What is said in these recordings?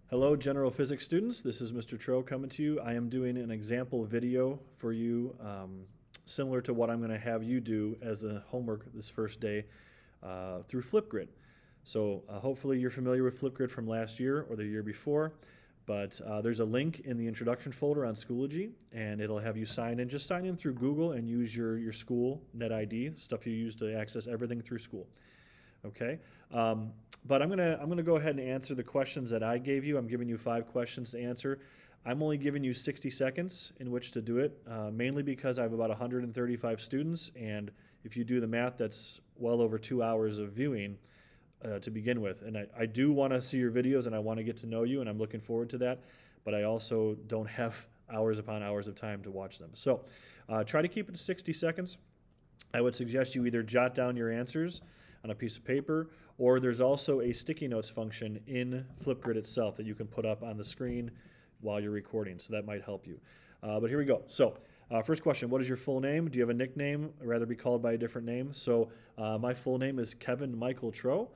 Hello, general physics students. This is Mr. Trow coming to you. I am doing an example video for you, similar to what I'm going to have you do as a homework this first day through FlipGrid. So hopefully you're familiar with FlipGrid from last year or the year before, but there's a link in the introduction folder on Schoology, and it'll have you sign in. Just sign in through Google and use your school net ID, stuff you use to access everything through school. Okay. But I'm gonna go ahead and answer the questions that I gave you. I'm giving you 5 questions to answer. I'm only giving you 60 seconds in which to do it, mainly because I have about 135 students, and if you do the math, that's well over 2 hours of viewing to begin with. And I do want to see your videos, and I want to get to know you, and I'm looking forward to that, but I also don't have hours upon hours of time to watch them. So try to keep it to 60 seconds. I would suggest you either jot down your answers on a piece of paper, or there's also a sticky notes function in FlipGrid itself that you can put up on the screen while you're recording, so that might help you. But here we go. So first question, what is your full name? Do you have a nickname, or rather be called by a different name? So my full name is Kevin Michael Trow.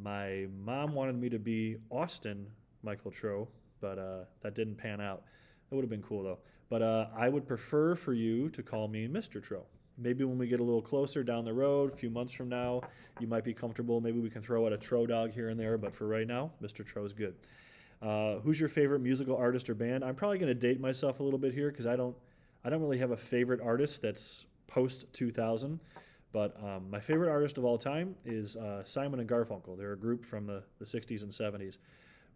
My mom wanted me to be Austin Michael Trow, but that didn't pan out. That would have been cool though. But I would prefer for you to call me Mr. Trow. Maybe when we get a little closer down the road, a few months from now, you might be comfortable. Maybe we can throw out a Trow dog here and there, but for right now, Mr. Trow is good. Who's your favorite musical artist or band? I'm probably going to date myself a little bit here because I don't really have a favorite artist that's post 2000. But my favorite artist of all time is Simon and Garfunkel. They're a group from the 60s and 70s.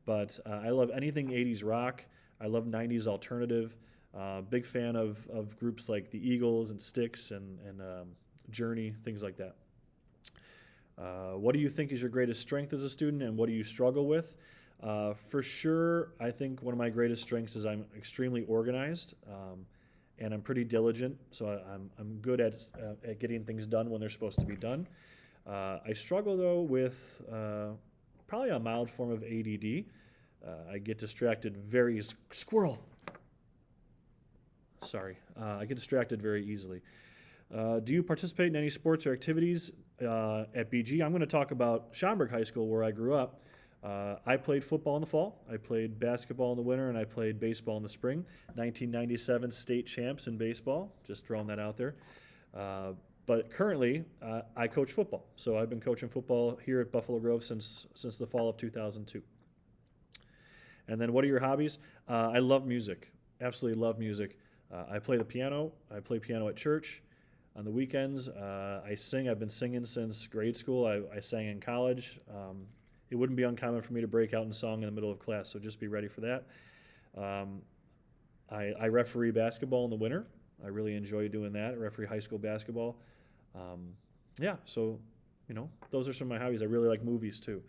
But I love anything 80s rock. I love 90s alternative. Big fan of groups like the Eagles and Styx and Journey, things like that. What do you think is your greatest strength as a student, and what do you struggle with? For sure, I think one of my greatest strengths is I'm extremely organized, and I'm pretty diligent, so I'm good at getting things done when they're supposed to be done. I struggle, though, with probably a mild form of ADD. I get distracted squirrel. Sorry, I get distracted very easily. Do you participate in any sports or activities at BG? I'm going to talk about Schaumburg High School, where I grew up. I played football in the fall, I played basketball in the winter, and I played baseball in the spring. 1997 state champs in baseball, just throwing that out there. But currently, I coach football. So I've been coaching football here at Buffalo Grove since the fall of 2002. And then what are your hobbies? I love music, absolutely love music. I play the piano. I play piano at church. On the weekends, I sing. I've been singing since grade school. I sang in college. It wouldn't be uncommon for me to break out in song in the middle of class, so just be ready for that. I referee basketball in the winter. I really enjoy doing that. I referee high school basketball. Yeah, so, those are some of my hobbies. I really like movies, too.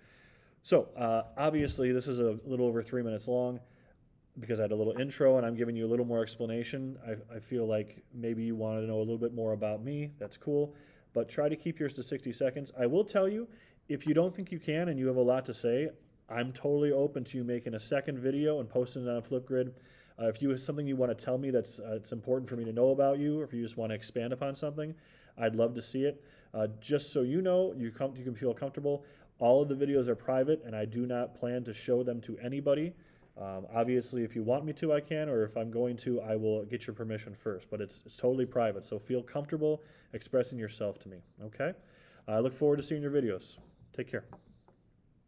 So, obviously, this is a little over 3 minutes long, because I had a little intro and I'm giving you a little more explanation. I feel like maybe you want to know a little bit more about me. That's cool. But try to keep yours to 60 seconds. I will tell you, if you don't think you can and you have a lot to say, I'm totally open to you making a second video and posting it on FlipGrid. If you have something you want to tell me that's it's important for me to know about you, or if you just want to expand upon something, I'd love to see it. Just so you know, you can feel comfortable. All of the videos are private, and I do not plan to show them to anybody. Obviously, if you want me to, I can, or if I'm going to, I will get your permission first. But it's totally private, so feel comfortable expressing yourself to me, okay? I look forward to seeing your videos. Take care.